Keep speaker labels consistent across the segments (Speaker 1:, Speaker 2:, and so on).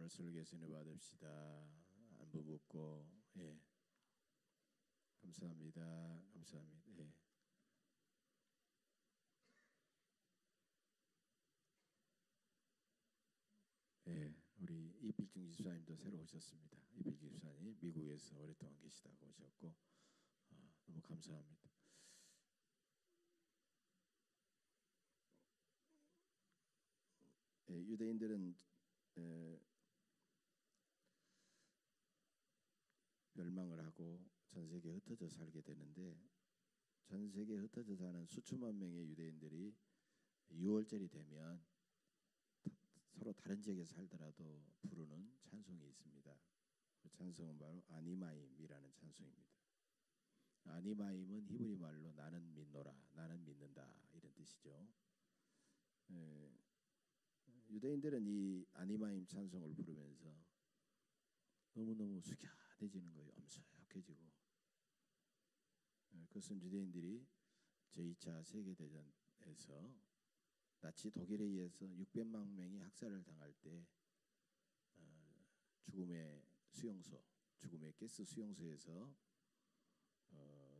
Speaker 1: 오늘 설교에서 은혜 받읍시다. 안부 묻고 감사합니다. 감사합니다. 우리 이필중 집사님도 새로 오셨습니다. 이필중 집사님 미국에서 오랫동안 계시다고 오셨고 너무 감사합니다. 유대인들은 멸망을 하고 전 세계에 흩어져 살게 되는데, 전 세계에 흩어져 사는 수천만 명의 유대인들이 6월절이 되면 서로 다른 지역에 살더라도 부르는 찬송이 있습니다. 그 찬송은 바로 아니마임이라는 찬송입니다. 아니마임은 히브리 말로 나는 믿노라, 나는 믿는다 이런 뜻이죠. 유대인들은 이 아니마임 찬송을 부르면서 너무너무 숙연해지는 거예요. 엄숙해지고. 그것은 유대인들이 제2차 세계대전에서 나치 독일에 의해서 600만 명이 학살을 당할 때 죽음의 수용소, 죽음의 가스 수용소에서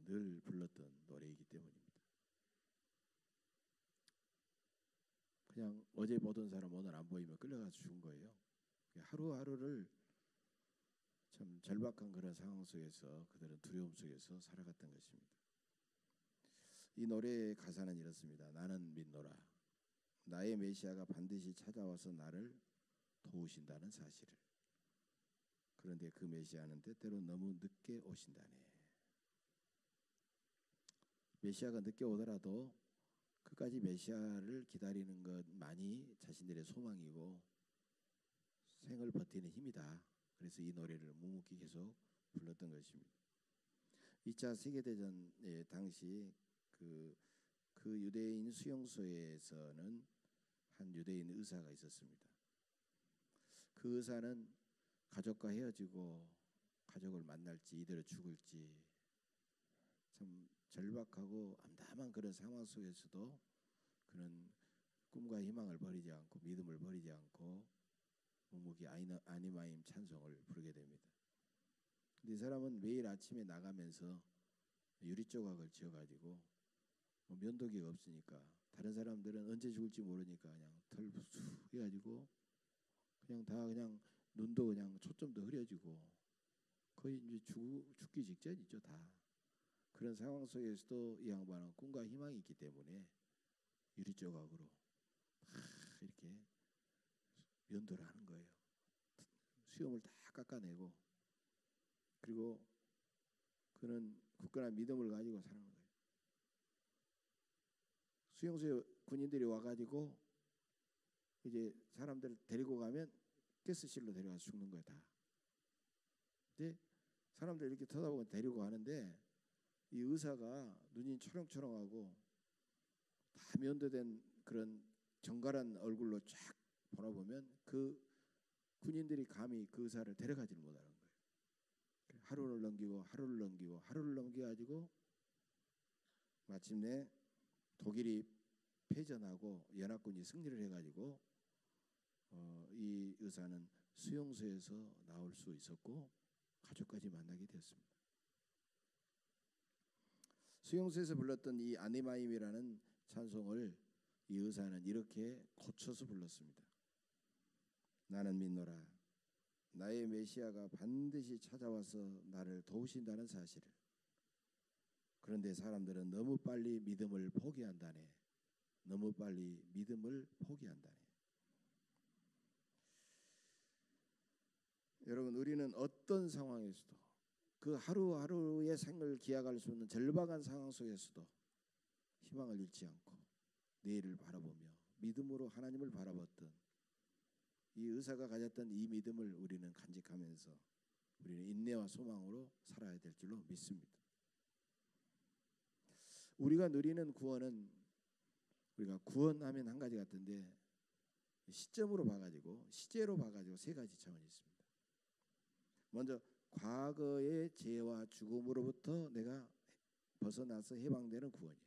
Speaker 1: 늘 불렀던 노래이기 때문입니다. 그냥 어제 보던 사람 오늘 안 보이면 끌려가서 죽은 거예요. 하루하루를 참 절박한 그런 상황 속에서 그들은 두려움 속에서 살아갔던 것입니다. 이 노래의 가사는 이렇습니다. 나는 믿노라. 나의 메시아가 반드시 찾아와서 나를 도우신다는 사실을. 그런데 그 메시아는 때때로 너무 늦게 오신다네. 메시아가 늦게 오더라도 끝까지 메시아를 기다리는 것만이 자신들의 소망이고 생을 버티는 힘이다. 그래서 이 노래를 묵묵히 계속 불렀던 것입니다. 2차 세계대전 당시 그 유대인 수용소에서는 한 유대인 의사가 있었습니다. 그 의사는 가족과 헤어지고 가족을 만날지 이대로 죽을지 참 절박하고 암담한 그런 상황 속에서도 그는 꿈과 희망을 버리지 않고 믿음을 버리지 않고 묵묵히 아니마임 찬송을 부르게 됩니다. 근데 이 사람은 매일 아침에 나가면서 유리 조각을 지어가지고 면도기가 없으니까 다른 사람들은 언제 죽을지 모르니까 그냥 털쑥 해가지고 그냥 눈도 그냥 초점도 흐려지고 거의 이제 죽기 직전이죠. 다 그런 상황 속에서도 이 양반은 꿈과 희망이 있기 때문에 유리 조각으로 이렇게 면도를 하는 거예요. 수염을 다 깎아내고, 그리고 그는 굳건한 믿음을 가지고 살아가는 거예요. 수용소에 군인들이 와가지고 이제 사람들을 데리고 가면 가스실로 데려가서 죽는 거야 다. 근데 사람들 이렇게 쳐다보고 데리고 가는데 이 의사가 눈이 초롱초롱하고 다 면도된 그런 정갈한 얼굴로 쫙 보라보면 그 군인들이 감히 그 의사를 데려가지를 못하는 거예요. 하루를 넘기고 하루를 넘기고 하루를 넘겨가지고 마침내 독일이 패전하고 연합군이 승리를 해가지고 이 의사는 수용소에서 나올 수 있었고 가족까지 만나게 되었습니다. 수용소에서 불렀던 이 아니마임이라는 찬송을 이 의사는 이렇게 고쳐서 불렀습니다. 나는 믿노라. 나의 메시아가 반드시 찾아와서 나를 도우신다는 사실을. 그런데 사람들은 너무 빨리 믿음을 포기한다네. 너무 빨리 믿음을 포기한다네. 여러분, 우리는 어떤 상황에서도 그 하루하루의 생을 기약할 수 없는 절박한 상황 속에서도 희망을 잃지 않고 내일을 바라보며 믿음으로 하나님을 바라봤던 이 의사가 가졌던 이 믿음을 우리는 간직하면서 우리는 인내와 소망으로 살아야 될 줄로 믿습니다. 우리가 누리는 구원은 우리가 구원하면 한 가지 같은데 시점으로 봐가지고 시제로 봐가지고 세 가지 차원이 있습니다. 먼저 과거의 죄와 죽음으로부터 내가 벗어나서 해방되는 구원이에요.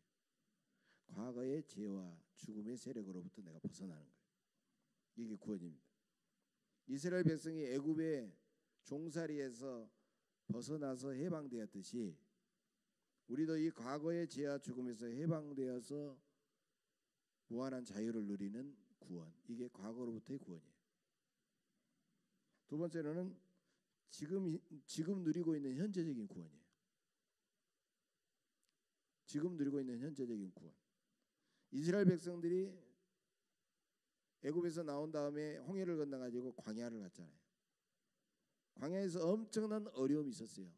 Speaker 1: 과거의 죄와 죽음의 세력으로부터 내가 벗어나는 거예요. 이게 구원입니다. 이스라엘 백성이 애굽의 종살이에서 벗어나서 해방되었듯이 우리도 이 과거의 죄와 죽음에서 해방되어서 무한한 자유를 누리는 구원, 이게 과거로부터의 구원이에요. 두 번째로는 지금 누리고 있는 현재적인 구원이에요. 지금 누리고 있는 현재적인 구원. 이스라엘 백성들이 애굽에서 나온 다음에 홍해를 건너가지고 광야를 갔잖아요. 광야에서 엄청난 어려움이 있었어요.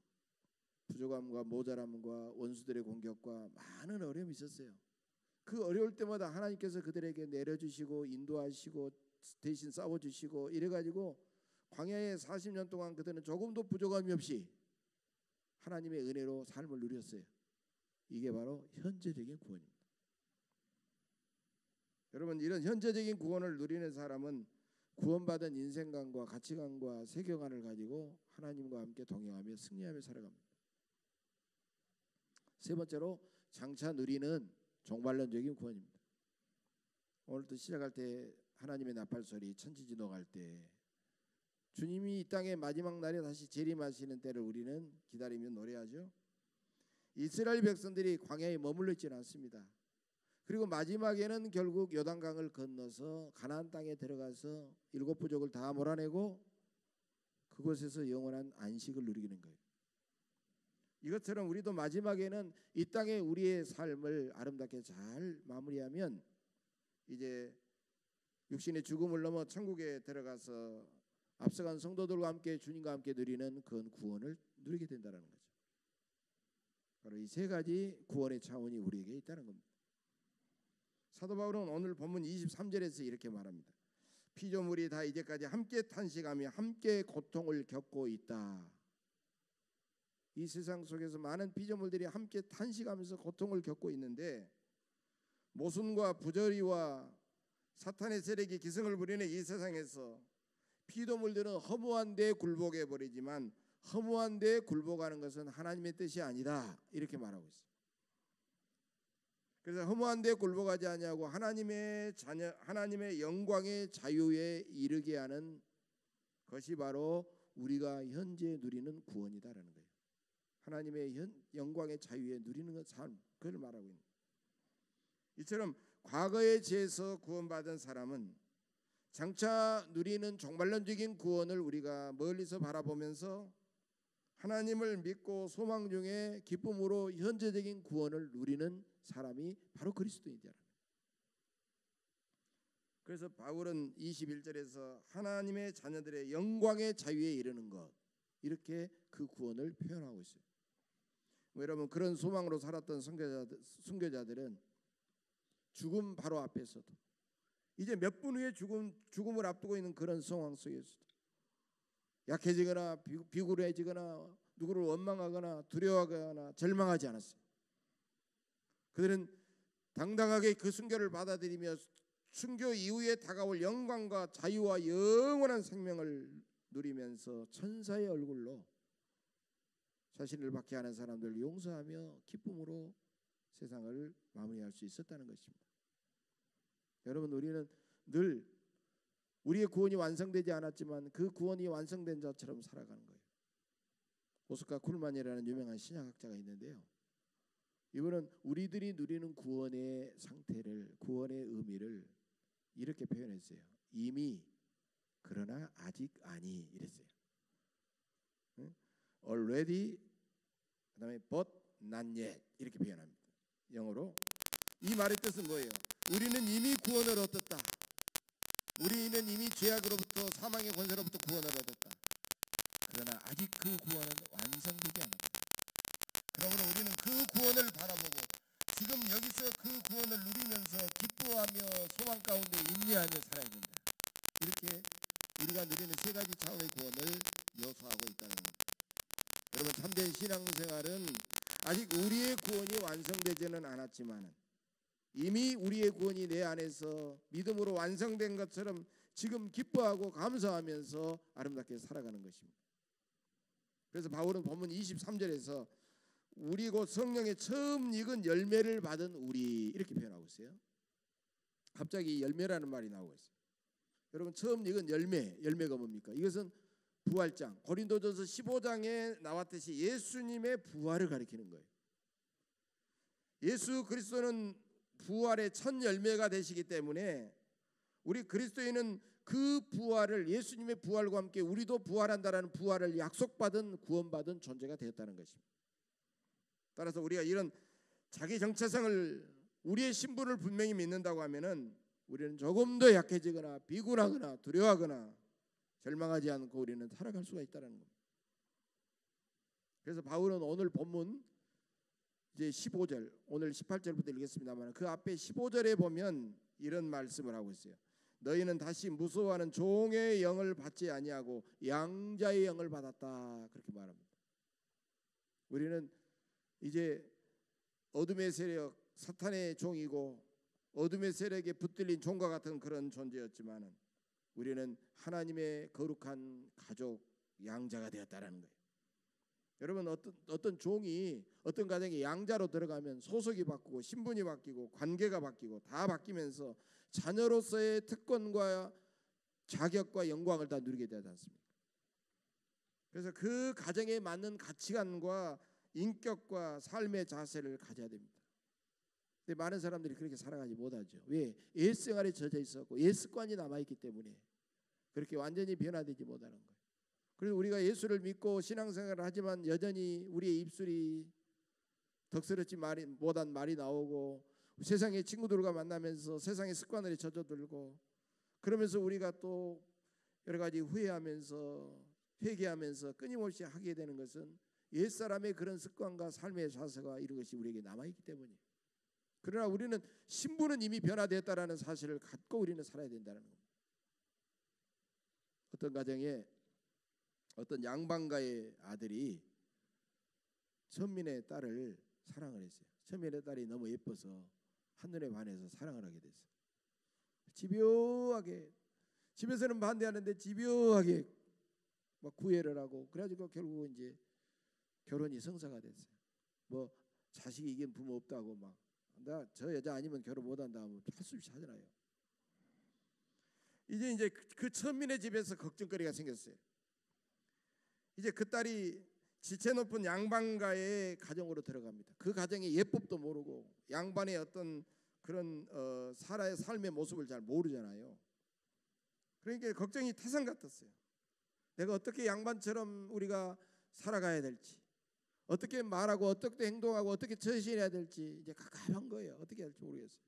Speaker 1: 부족함과 모자람과 원수들의 공격과 많은 어려움이 있었어요. 그 어려울 때마다 하나님께서 그들에게 내려주시고 인도하시고 대신 싸워주시고 이래가지고 광야에 40년 동안 그들은 조금도 부족함이 없이 하나님의 은혜로 삶을 누렸어요. 이게 바로 현재적인 구원입니다. 여러분, 이런 현재적인 구원을 누리는 사람은 구원받은 인생관과 가치관과 세계관을 가지고 하나님과 함께 동행하며 승리하며 살아갑니다. 세 번째로 장차 누리는 종말론적인 구원입니다. 오늘도 시작할 때 하나님의 나팔소리 천지진동할 때 주님이 이 땅의 마지막 날에 다시 재림하시는 때를 우리는 기다리며 노래하죠. 이스라엘 백성들이 광야에 머물러 있지는 않습니다. 그리고 마지막에는 결국 요단강을 건너서 가나안 땅에 들어가서 7 부족을 다 몰아내고 그곳에서 영원한 안식을 누리는 거예요. 이것처럼 우리도 마지막에는 이 땅에 우리의 삶을 아름답게 잘 마무리하면 이제 육신의 죽음을 넘어 천국에 들어가서 앞서간 성도들과 함께 주님과 함께 누리는 그 구원을 누리게 된다는 거죠. 바로 이 세 가지 구원의 차원이 우리에게 있다는 겁니다. 사도 바울은 오늘 본문 23절에서 이렇게 말합니다. 피조물이 다 이제까지 함께 탄식하며 함께 고통을 겪고 있다. 이 세상 속에서 많은 피조물들이 함께 탄식하면서 고통을 겪고 있는데 모순과 부조리와 사탄의 세력이 기승을 부리는 이 세상에서 피조물들은 허무한 데 굴복해 버리지만 허무한 데 굴복하는 것은 하나님의 뜻이 아니다. 이렇게 말하고 있어요. 그래서 허무한 데 굴복하지 아니하고 하나님의 자녀, 하나님의 영광의 자유에 이르게 하는 것이 바로 우리가 현재 누리는 구원이다라는 거예요. 하나님의 영광의 자유에 누리는 삶, 그걸 말하고 있는 거예요. 이처럼 과거의 죄에서 구원받은 사람은 장차 누리는 종말론적인 구원을 우리가 멀리서 바라보면서 하나님을 믿고 소망 중에 기쁨으로 현재적인 구원을 누리는 사람이 바로 그리스도인이다. 그래서 바울은 21절에서 하나님의 자녀들의 영광의 자유에 이르는 것, 이렇게 그 구원을 표현하고 있어요. 여러분, 그런 소망으로 살았던 순교자들은 죽음 바로 앞에서도 이제 몇 분 후에 죽음을 앞두고 있는 그런 상황 속에서도 약해지거나 비굴해지거나 누구를 원망하거나 두려워하거나 절망하지 않았어요. 그들은 당당하게 그 순교를 받아들이며 순교 이후에 다가올 영광과 자유와 영원한 생명을 누리면서 천사의 얼굴로 자신을 박해하는 사람들을 용서하며 기쁨으로 세상을 마무리할 수 있었다는 것입니다. 여러분, 우리는 늘 우리의 구원이 완성되지 않았지만 그 구원이 완성된 자처럼 살아가는 거예요. 오스카 쿨만이라는 유명한 신약학자가 있는데요. 이분은 우리들이 누리는 구원의 상태를, 구원의 의미를 이렇게 표현했어요. 이미, 그러나 아직 아니, 이랬어요. Already, 그다음에 but not yet, 이렇게 표현합니다. 영어로. 이 말의 뜻은 뭐예요? 우리는 이미 구원을 얻었다. 우리는 이미 죄악으로부터, 사망의 권세로부터 구원을 얻었다. 그러나 아직 그 구원은 완성되지 않았다. 그러므로 우리는 그 구원을 바라보고 지금 여기서 그 구원을 누리면서 기뻐하며 소망 가운데 인내하며 살아야 된다. 이렇게 우리가 누리는 세 가지 차원의 구원을 묘사하고 있다는 겁니다. 여러분, 참된 신앙생활은 아직 우리의 구원이 완성되지는 않았지만 이미 우리의 구원이 내 안에서 믿음으로 완성된 것처럼 지금 기뻐하고 감사하면서 아름답게 살아가는 것입니다. 그래서 바울은 본문 23절에서 우리 곧 성령의 처음 익은 열매를 받은 우리, 이렇게 표현하고 있어요. 갑자기 열매라는 말이 나오고 있어요. 여러분 처음 읽은 열매가 뭡니까? 이것은 부활장. 고린도전서 15장에 나왔듯이 예수님의 부활을 가리키는 거예요. 예수 그리스도는 부활의 첫 열매가 되시기 때문에 우리 그리스도인은 그 부활을, 예수님의 부활과 함께 우리도 부활한다라는 부활을 약속받은, 구원받은 존재가 되었다는 것입니다. 따라서 우리가 이런 자기 정체성을, 우리의 신분을 분명히 믿는다고 하면은 우리는 조금 더 약해지거나 비굴하거나 두려워하거나 절망하지 않고 우리는 살아갈 수가 있다는 겁니다. 그래서 바울은 오늘 본문 이제 15절, 오늘 18절부터 읽겠습니다만 그 앞에 15절에 보면 이런 말씀을 하고 있어요. 너희는 다시 무서워하는 종의 영을 받지 아니하고 양자의 영을 받았다, 그렇게 말합니다. 우리는 이제 어둠의 세력, 사탄의 종이고 어둠의 세력에 붙들린 종과 같은 그런 존재였지만 우리는 하나님의 거룩한 가족, 양자가 되었다라는 거예요. 여러분, 어떤 종이 어떤 가정에 양자로 들어가면 소속이 바뀌고 신분이 바뀌고 관계가 바뀌고 다 바뀌면서 자녀로서의 특권과 자격과 영광을 다 누리게 되지 않습니까? 그래서 그 가정에 맞는 가치관과 인격과 삶의 자세를 가져야 됩니다. 근데 많은 사람들이 그렇게 살아가지 못하죠. 왜? 옛 생활에 젖어 있었고 옛 습관이 남아있기 때문에 그렇게 완전히 변화되지 못하는 거예요. 그래서 우리가 예수를 믿고 신앙생활을 하지만 여전히 우리의 입술이 덕스럽지 못한 말이 나오고 세상의 친구들과 만나면서 세상의 습관들이 젖어들고 그러면서 우리가 또 여러 가지 후회하면서 회개하면서 끊임없이 하게 되는 것은 옛사람의 그런 습관과 삶의 자세가 이런 것이 우리에게 남아있기 때문이에요. 그러나 우리는 신분은 이미 변화되었다라는 사실을 갖고 우리는 살아야 된다는 겁니다. 어떤 가정에 어떤 양반가의 아들이 천민의 딸을 사랑을 했어요. 천민의 딸이 너무 예뻐서 한눈에 반해서 사랑을 하게 됐어요. 집요하게, 집에서는 반대하는데 집요하게 막 구애를 하고 그래가지고 결국 이제 결혼이 성사가 됐어요. 뭐 자식이 이긴 부모 없다고 막 나 저 여자 아니면 결혼 못한다 하면 할 수 없이 하잖아요. 이제 그 천민의 집에서 걱정거리가 생겼어요. 이제 그 딸이 지체 높은 양반가의 가정으로 들어갑니다. 그 가정의 예법도 모르고 양반의 어떤 그런 삶의 모습을 잘 모르잖아요. 그러니까 걱정이 태산 같았어요. 내가 어떻게 양반처럼 우리가 살아가야 될지, 어떻게 말하고 어떻게 행동하고 어떻게 처신해야 될지 이제 갑갑한 거예요. 어떻게 할지 모르겠어요.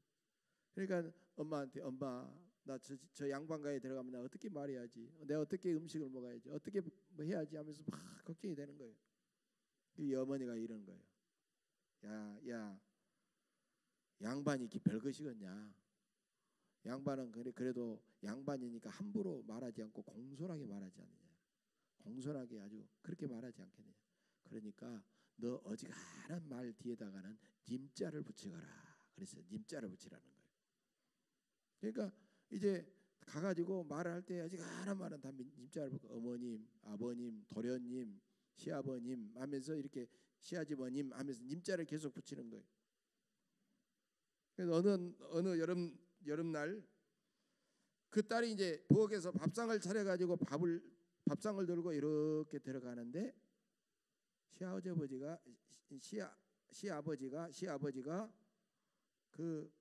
Speaker 1: 그러니까 엄마한테 엄마 나 저 양반가에 들어가면 나 어떻게 말해야지, 내가 어떻게 음식을 먹어야지, 어떻게 뭐 해야지 하면서 막 걱정이 되는 거예요. 이 어머니가 이러는 거예요. 야 양반이 별것이겠냐. 양반은 그래도 양반이니까 함부로 말하지 않고 공손하게 말하지 않느냐. 공손하게 아주 그렇게 말하지 않겠느냐. 그러니까 너 어지간한 말 뒤에다가는 님자를 붙이거라. 그래서 님자를 붙이라는 거예요. 그러니까 이제 가가지고 말을 할 때 어지간한 말은 다 님자를 붙고 어머님, 아버님, 도련님, 시아버님 하면서 이렇게 시아지머님 하면서 님자를 계속 붙이는 거예요. 그래서 어느 여름날 그 딸이 이제 부엌에서 밥상을 차려가지고 밥상을 들고 이렇게 들어가는데 시아버지가 그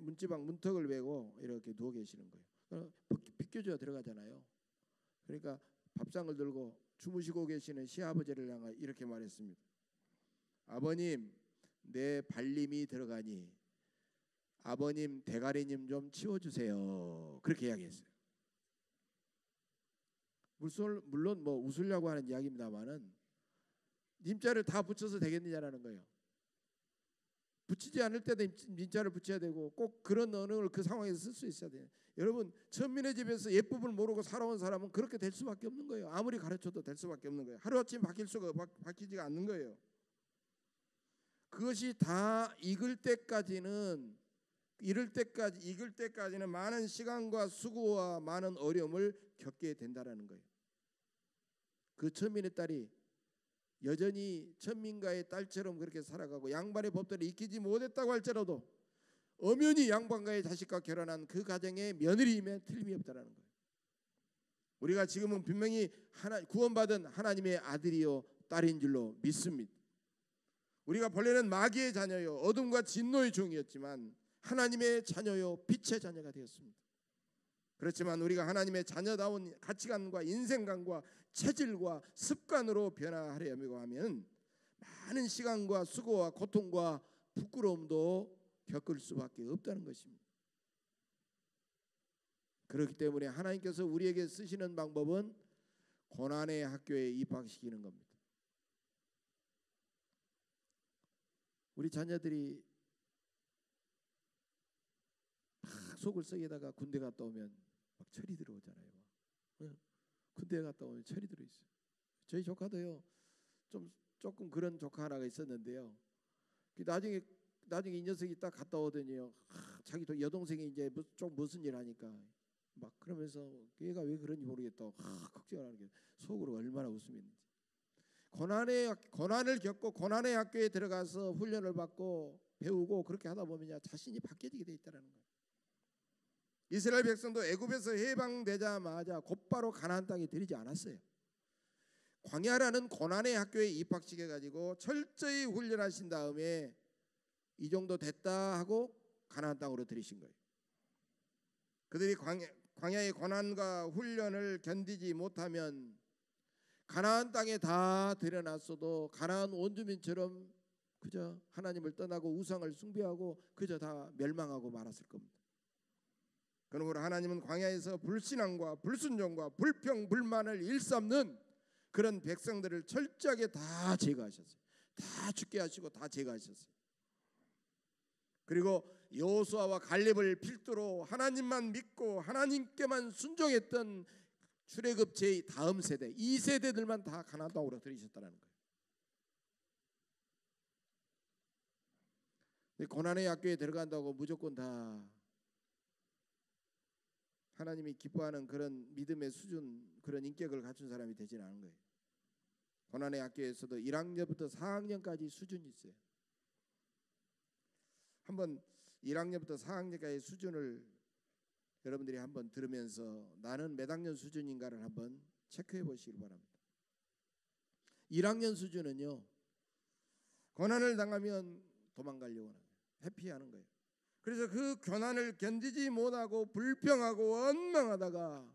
Speaker 1: 문지방 문턱을 베고 이렇게 누워 계시는 거예요. 비껴져 들어가잖아요. 그러니까 밥상을 들고 주무시고 계시는 시아버지를 향해 이렇게 말했습니다. 아버님, 내 발림이 들어가니 아버님 대가리님 좀 치워주세요. 그렇게 이야기했어요. 물론 뭐 웃으려고 하는 이야기입니다만은 님자를 다 붙여서 되겠느냐라는 거예요. 붙이지 않을 때도 님자를 붙여야 되고 꼭 그런 언어를 그 상황에서 쓸 수 있어야 돼요. 여러분, 천민의 집에서 예법을 모르고 살아온 사람은 그렇게 될 수밖에 없는 거예요. 아무리 가르쳐도 될 수밖에 없는 거예요. 하루아침 바뀌지가 않는 거예요. 그것이 다 익을 때까지는 많은 시간과 수고와 많은 어려움을 겪게 된다라는 거예요. 그 천민의 딸이 여전히 천민가의 딸처럼 그렇게 살아가고 양반의 법도를 익히지 못했다고 할지라도 엄연히 양반가의 자식과 결혼한 그 가정의 며느리임에 틀림이 없다라는 거예요. 우리가 지금은 분명히 구원받은 하나님의 아들이요 딸인 줄로 믿습니다. 우리가 본래는 마귀의 자녀요 어둠과 진노의 종이었지만 하나님의 자녀요 빛의 자녀가 되었습니다. 그렇지만 우리가 하나님의 자녀다운 가치관과 인생관과 체질과 습관으로 변화하려고 하면 많은 시간과 수고와 고통과 부끄러움도 겪을 수밖에 없다는 것입니다. 그렇기 때문에 하나님께서 우리에게 쓰시는 방법은 고난의 학교에 입학시키는 겁니다. 우리 자녀들이 막 속을 썩에다가 군대 갔다 오면 막 철이 들어오잖아요. 군대 갔다 오면 철이 들어있어요. 저희 조카도요 조금 그런 조카 하나가 있었는데요. 나중에 이 녀석이 딱 갔다 오더니요 자기 여동생이 이제 좀 무슨 일 하니까 막 그러면서 얘가 왜 그런지 모르겠다고 걱정을 하는 게 속으로 얼마나 웃음이 있는지. 고난을 겪고 고난의 학교에 들어가서 훈련을 받고 배우고 그렇게 하다 보면 자신이 바뀌어지게 돼 있다는 거예요. 이스라엘 백성도 애굽에서 해방되자마자 곧바로 가나안 땅에 들이지 않았어요. 광야라는 고난의 학교에 입학시켜 가지고 철저히 훈련하신 다음에 이 정도 됐다 하고 가나안 땅으로 들이신 거예요. 그들이 광야의 고난과 훈련을 견디지 못하면 가나안 땅에 다 들여놨어도 가나안 원주민처럼 그저 하나님을 떠나고 우상을 숭배하고 그저 다 멸망하고 말았을 겁니다. 그러므로 하나님은 광야에서 불신앙과 불순종과 불평 불만을 일삼는 그런 백성들을 철저하게 다 제거하셨어요. 다 죽게 하시고 다 제거하셨어요. 그리고 여호수아와 갈렙을 필두로 하나님만 믿고 하나님께만 순종했던 출애굽 제 다음 세대 2세대들만 다 가나안 땅으로 들이셨다는 거예요. 고난의 학교에 들어간다고 무조건 다 하나님이 기뻐하는 그런 믿음의 수준, 그런 인격을 갖춘 사람이 되지는 않은 거예요. 고난의 학교에서도 1학년부터 4학년까지 수준이 있어요. 한번 1학년부터 4학년까지 수준을 여러분들이 한번 들으면서 나는 몇 학년 수준인가를 한번 체크해 보시길 바랍니다. 1학년 수준은요, 고난을 당하면 도망가려고 하는 거예요. 회피하는 거예요. 그래서 그 고난을 견디지 못하고 불평하고 원망하다가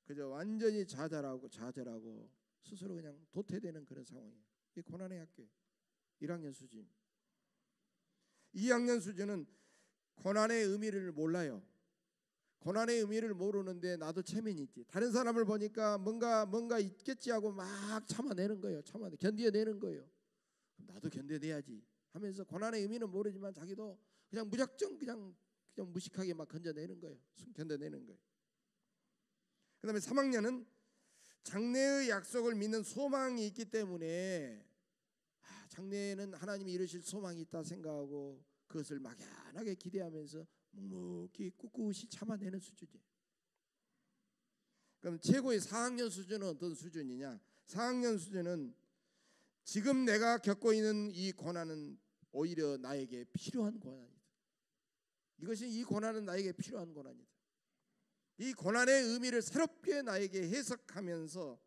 Speaker 1: 그저 완전히 좌절하고 스스로 그냥 도태되는 그런 상황이에요. 이 고난의 학교예요. 1학년 수준. 2학년 수준은 고난의 의미를 몰라요. 고난의 의미를 모르는데 나도 체면이 있지. 다른 사람을 보니까 뭔가 있겠지 하고 막 참아내는 거예요. 견뎌내는 거예요. 나도 견뎌내야지 하면서 고난의 의미는 모르지만 자기도 그냥 무작정 그냥 무식하게 막 견뎌내는 거예요. 견뎌내는 거예요. 그다음에 3학년은 장래의 약속을 믿는 소망이 있기 때문에 장래에는 하나님이 이루실 소망이 있다 생각하고 그것을 막연하게 기대하면서 묵묵히 꿋꿋이 참아내는 수준이에요. 그럼 최고의 4학년 수준은 어떤 수준이냐? 4학년 수준은 지금 내가 겪고 있는 이 고난은 오히려 나에게 필요한 고난이다. 이 고난은 나에게 필요한 고난이다. 이 고난의 의미를 새롭게 나에게 해석하면서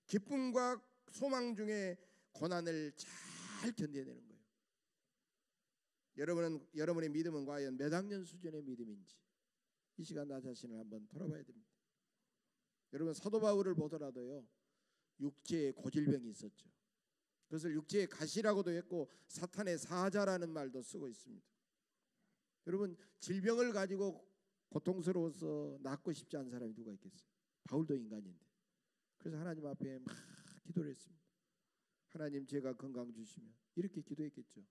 Speaker 1: 기쁨과 소망 중에 고난을 잘 견뎌내는 거예요. 여러분의 믿음은 과연 몇 학년 수준의 믿음인지 이 시간 나 자신을 한번 돌아봐야 됩니다. 여러분 사도 바울을 보더라도요, 육체에 고질병이 있었죠. 그것을 육체의 가시라고도 했고 사탄의 사자라는 말도 쓰고 있습니다. 여러분 질병을 가지고 고통스러워서 낫고 싶지 않은 사람이 누가 있겠어요? 바울도 인간인데. 그래서 하나님 앞에 막 기도를 했습니다. 하나님 제가 건강 주시면, 이렇게 기도했겠죠.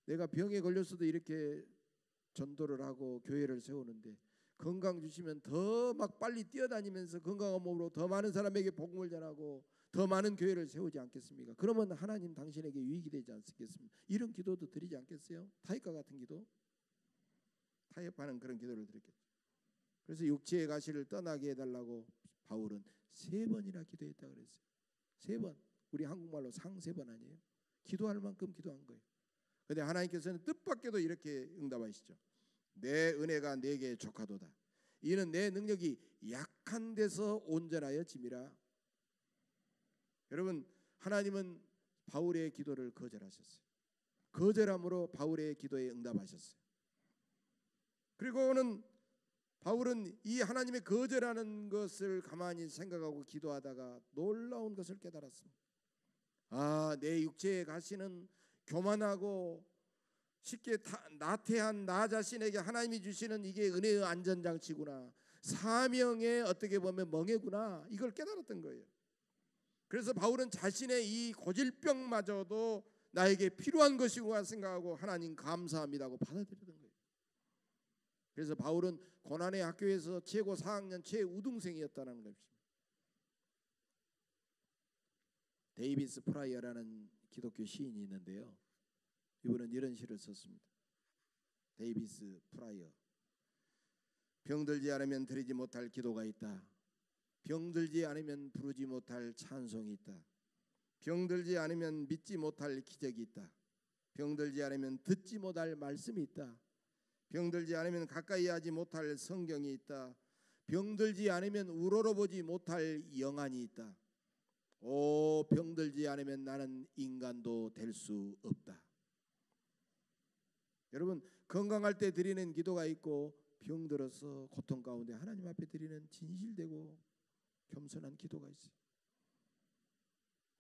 Speaker 1: 내가 병에 걸렸어도 이렇게 전도를 하고 교회를 세우는데 건강 주시면 더 막 빨리 뛰어다니면서 건강한 몸으로 더 많은 사람에게 복음을 전하고 더 많은 교회를 세우지 않겠습니까? 그러면 하나님 당신에게 유익이 되지 않겠습니까? 이런 기도도 드리지 않겠어요? 타협과 같은 기도? 타협하는 그런 기도를 드렸겠죠. 그래서 육체의 가시를 떠나게 해달라고 바울은 3번이나 기도했다 그랬어요. 3번. 우리 한국말로 상 3번 아니에요? 기도할 만큼 기도한 거예요. 그런데 하나님께서는 뜻밖에도 이렇게 응답하시죠. 내 은혜가 내게 족하도다. 이는 내 능력이 약한 데서 온전하여 짐이라. 여러분, 하나님은 바울의 기도를 거절하셨어요. 거절함으로 바울의 기도에 응답하셨어요. 그리고는 바울은 이 하나님의 거절하는 것을 가만히 생각하고 기도하다가 놀라운 것을 깨달았습니다. 내 육체의 가시는 교만하고 쉽게 나태한 나 자신에게 하나님이 주시는 이게 은혜의 안전장치구나. 사명의 어떻게 보면 멍해구나. 이걸 깨달았던 거예요. 그래서 바울은 자신의 이 고질병마저도 나에게 필요한 것이구나 생각하고 하나님 감사합니다고 받아들였던 거예요. 그래서 바울은 고난의 학교에서 최고 4학년 최우등생이었다는 것입니다. 데이비스 프라이어라는 기독교 시인이 있는데요. 이분은 이런 시를 썼습니다. 데이비스 프라이어. 병들지 않으면 드리지 못할 기도가 있다. 병들지 않으면 부르지 못할 찬송이 있다. 병들지 않으면 믿지 못할 기적이 있다. 병들지 않으면 듣지 못할 말씀이 있다. 병들지 않으면 가까이 하지 못할 성경이 있다. 병들지 않으면 우러러보지 못할 영안이 있다. 오, 병들지 않으면 나는 인간도 될 수 없다. 여러분, 건강할 때 드리는 기도가 있고 병들어서 고통 가운데 하나님 앞에 드리는 진실되고 겸손한 기도가 있어요.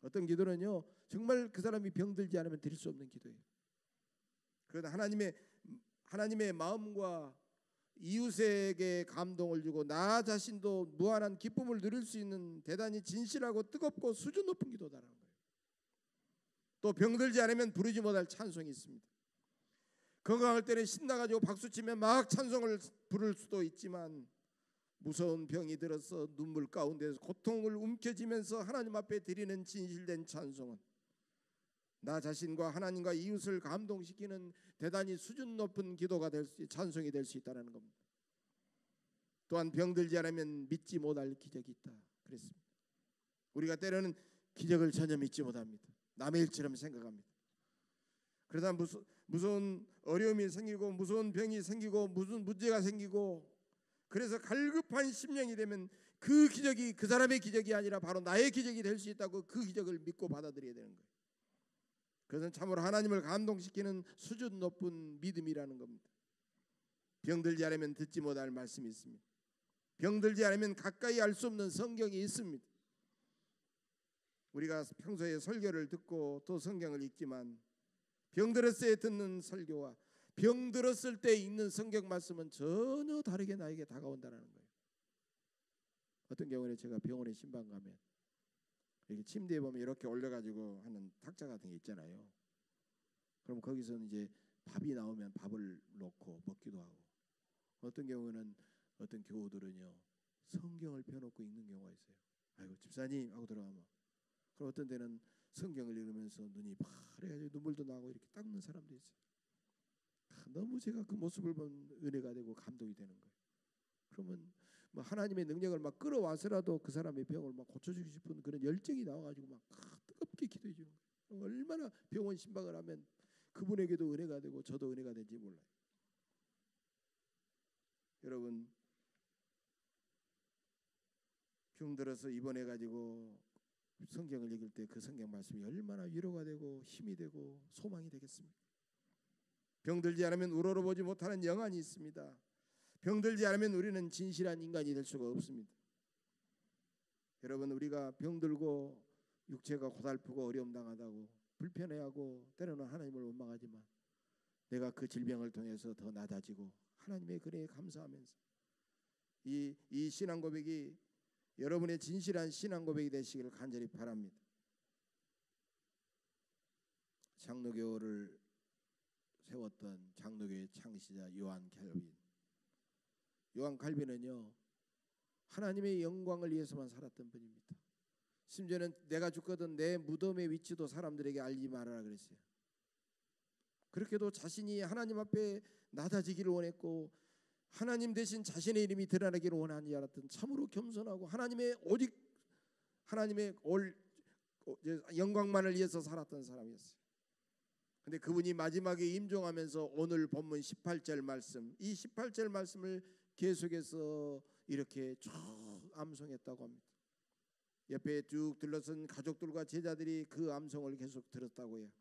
Speaker 1: 어떤 기도는요, 정말 그 사람이 병들지 않으면 드릴 수 없는 기도예요. 그러나 하나님의 마음과 이웃에게 감동을 주고 나 자신도 무한한 기쁨을 누릴 수 있는 대단히 진실하고 뜨겁고 수준 높은 기도다라는 거예요. 또 병들지 않으면 부르지 못할 찬송이 있습니다. 건강할 때는 신나가지고 박수치며 막 찬송을 부를 수도 있지만 무서운 병이 들어서 눈물 가운데서 고통을 움켜쥐면서 하나님 앞에 드리는 진실된 찬송은 나 자신과 하나님과 이웃을 감동시키는 대단히 수준 높은 기도가 찬송이 될 수 있다는 겁니다. 또한 병들지 않으면 믿지 못할 기적이 있다 그랬습니다. 우리가 때로는 기적을 전혀 믿지 못합니다. 남의 일처럼 생각합니다. 그러다 무서운 어려움이 생기고 무서운 병이 생기고 무슨 문제가 생기고 그래서 갈급한 심령이 되면 그 기적이 그 사람의 기적이 아니라 바로 나의 기적이 될 수 있다고 그 기적을 믿고 받아들여야 되는 거예요. 그것은 참으로 하나님을 감동시키는 수준 높은 믿음이라는 겁니다. 병들지 않으면 듣지 못할 말씀이 있습니다. 병들지 않으면 가까이 알 수 없는 성경이 있습니다. 우리가 평소에 설교를 듣고 또 성경을 읽지만 병들었을 때 듣는 설교와 병들었을 때 읽는 성경 말씀은 전혀 다르게 나에게 다가온다는 거예요. 어떤 경우에 제가 병원에 신방 가면 이렇게 침대에 보면 이렇게 올려가지고 하는 탁자 같은 게 있잖아요. 그럼 거기서는 이제 밥이 나오면 밥을 놓고 먹기도 하고, 어떤 경우는 어떤 교우들은요 성경을 펴놓고 읽는 경우가 있어요. 아이고 집사님 하고 들어가면, 그럼 어떤 데는 성경을 읽으면서 눈이 파래가지고 눈물도 나고 이렇게 닦는 사람도 있어요. 너무 제가 그 모습을 보면 은혜가 되고 감동이 되는 거예요. 그러면 뭐 하나님의 능력을 막 끌어와서라도 그 사람의 병을 막 고쳐주고 싶은 그런 열정이 나와가지고 막 뜨겁게 기도해 주는 거예요. 얼마나 병원 신방을 하면 그분에게도 은혜가 되고 저도 은혜가 되는지 몰라요. 여러분, 병들어서 입원해가지고 성경을 읽을 때 그 성경 말씀이 얼마나 위로가 되고 힘이 되고 소망이 되겠습니까? 병들지 않으면 우러러보지 못하는 영안이 있습니다. 병들지 않으면 우리는 진실한 인간이 될 수가 없습니다. 여러분, 우리가 병들고 육체가 고달프고 어려움 당하다고 불편해하고 때로는 하나님을 원망하지만 내가 그 질병을 통해서 더 낮아지고 하나님의 은혜에 감사하면서 이 신앙 고백이 여러분의 진실한 신앙 고백이 되시기를 간절히 바랍니다. 장로교를 세웠던 장로교의 창시자 요한 칼빈. 요한 칼빈은요 하나님의 영광을 위해서만 살았던 분입니다. 심지어는 내가 죽거든 내 무덤의 위치도 사람들에게 알지 말아라 그랬어요. 그렇게도 자신이 하나님 앞에 낮아지기를 원했고 하나님 대신 자신의 이름이 드러나기를 원하지 않았던 참으로 겸손하고 하나님의 오직 하나님의 영광만을 위해서 살았던 사람이었어요. 근데 그분이 마지막에 임종하면서 오늘 본문 18절 말씀, 이 18절 말씀을 계속해서 이렇게 쭉 암송했다고 합니다. 옆에 쭉 들러선 가족들과 제자들이 그 암송을 계속 들었다고 해요.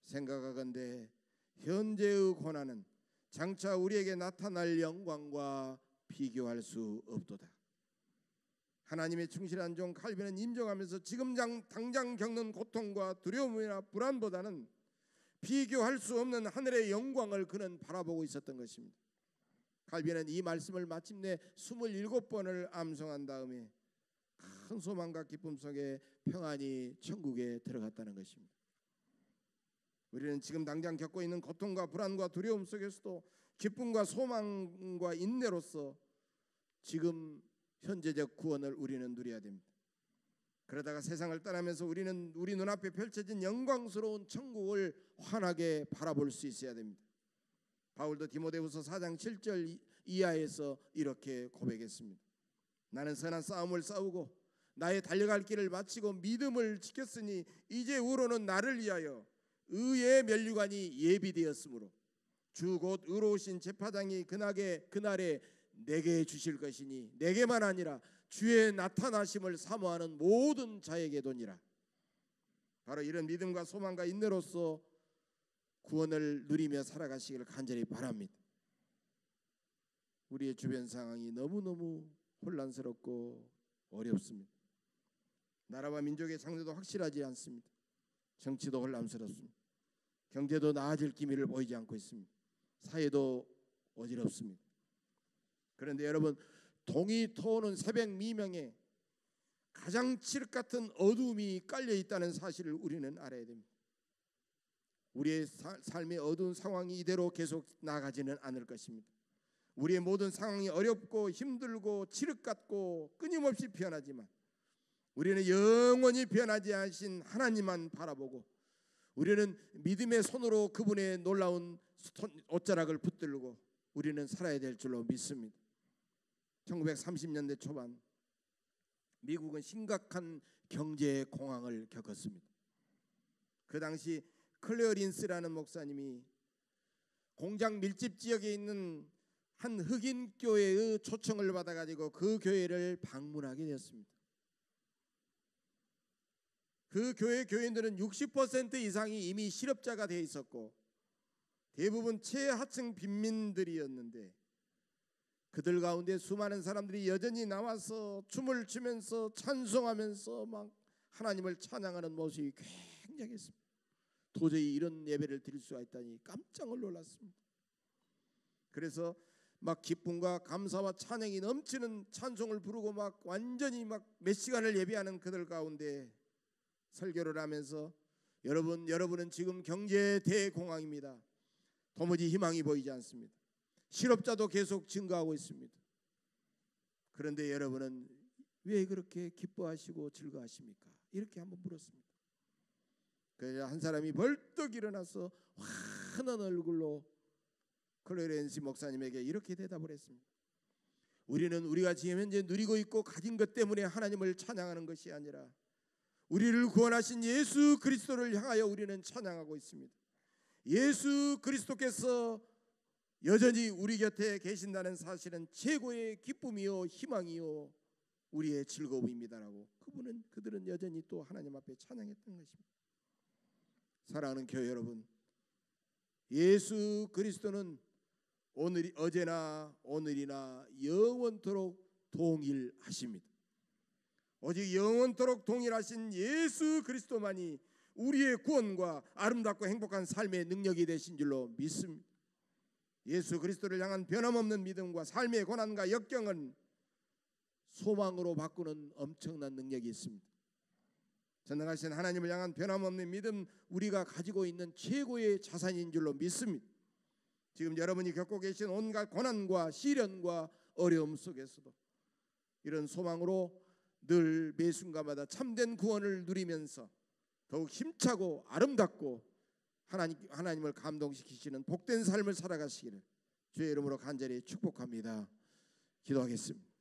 Speaker 1: 생각하건대 현재의 고난은 장차 우리에게 나타날 영광과 비교할 수 없도다. 하나님의 충실한 종 칼빈은 임종하면서 지금 당장 겪는 고통과 두려움이나 불안보다는 비교할 수 없는 하늘의 영광을 그는 바라보고 있었던 것입니다. 칼빈은 이 말씀을 마침내 27번을 암송한 다음에 큰 소망과 기쁨 속에 평안히 천국에 들어갔다는 것입니다. 우리는 지금 당장 겪고 있는 고통과 불안과 두려움 속에서도 기쁨과 소망과 인내로서 지금 현재적 구원을 우리는 누려야 됩니다. 그러다가 세상을 떠나면서 우리는 우리 눈앞에 펼쳐진 영광스러운 천국을 환하게 바라볼 수 있어야 됩니다. 바울도 디모데후서 4장 7절 이하에서 이렇게 고백했습니다. 나는 선한 싸움을 싸우고 나의 달려갈 길을 마치고 믿음을 지켰으니 이제 우로는 나를 위하여 의의 면류관이 예비되었으므로 주 곧 의로우신 제파장이 그날에 내게 주실 것이니 내게만 아니라 주의 나타나심을 사모하는 모든 자에게도니라. 바로 이런 믿음과 소망과 인내로서 구원을 누리며 살아가시기를 간절히 바랍니다. 우리의 주변 상황이 너무너무 혼란스럽고 어렵습니다. 나라와 민족의 장래도 확실하지 않습니다. 정치도 혼란스럽습니다. 경제도 나아질 기미를 보이지 않고 있습니다. 사회도 어지럽습니다. 그런데 여러분, 동이 터오는 새벽 미명에 가장 칠흑 같은 어두움이 깔려 있다는 사실을 우리는 알아야 됩니다. 우리의 삶의 어두운 상황이 이대로 계속 나가지는 않을 것입니다. 우리의 모든 상황이 어렵고 힘들고 칠흑 같고 끊임없이 변하지만 우리는 영원히 변하지 않으신 하나님만 바라보고 우리는 믿음의 손으로 그분의 놀라운 옷자락을 붙들고 우리는 살아야 될 줄로 믿습니다. 1930년대 초반 미국은 심각한 경제 공황을 겪었습니다. 그 당시 클레어린스라는 목사님이 공장 밀집 지역에 있는 한 흑인 교회의 초청을 받아가지고 그 교회를 방문하게 되었습니다. 그 교회 교인들은 60% 이상이 이미 실업자가 되어 있었고 대부분 최하층 빈민들이었는데 그들 가운데 수많은 사람들이 여전히 나와서 춤을 추면서 찬송하면서 막 하나님을 찬양하는 모습이 굉장했습니다. 도저히 이런 예배를 드릴 수가 있다니 깜짝 놀랐습니다. 그래서 막 기쁨과 감사와 찬양이 넘치는 찬송을 부르고 막 완전히 막 몇 시간을 예배하는 그들 가운데 설교를 하면서 여러분은 지금 경제 대공황입니다. 도무지 희망이 보이지 않습니다. 실업자도 계속 증가하고 있습니다. 그런데 여러분은 왜 그렇게 기뻐하시고 즐거워하십니까? 이렇게 한번 물었습니다. 그래서 한 사람이 벌떡 일어나서 환한 얼굴로 클레렌시 목사님에게 이렇게 대답을 했습니다. 우리는 우리가 지금 현재 누리고 있고 가진 것 때문에 하나님을 찬양하는 것이 아니라 우리를 구원하신 예수 그리스도를 향하여 우리는 찬양하고 있습니다. 예수 그리스도께서 여전히 우리 곁에 계신다는 사실은 최고의 기쁨이요 희망이요 우리의 즐거움입니다라고 그들은 여전히 또 하나님 앞에 찬양했던 것입니다. 사랑하는 교회 여러분, 예수 그리스도는 어제나 오늘이나 영원토록 동일하십니다. 오직 영원토록 동일하신 예수 그리스도만이 우리의 구원과 아름답고 행복한 삶의 능력이 되신 줄로 믿습니다. 예수 그리스도를 향한 변함없는 믿음과 삶의 고난과 역경은 소망으로 바꾸는 엄청난 능력이 있습니다. 전능하신 하나님을 향한 변함없는 믿음, 우리가 가지고 있는 최고의 자산인 줄로 믿습니다. 지금 여러분이 겪고 계신 온갖 고난과 시련과 어려움 속에서도 이런 소망으로 늘 매 순간마다 참된 구원을 누리면서 더욱 힘차고 아름답고 하나님을 감동시키시는 복된 삶을 살아가시기를 주의 이름으로 간절히 축복합니다. 기도하겠습니다.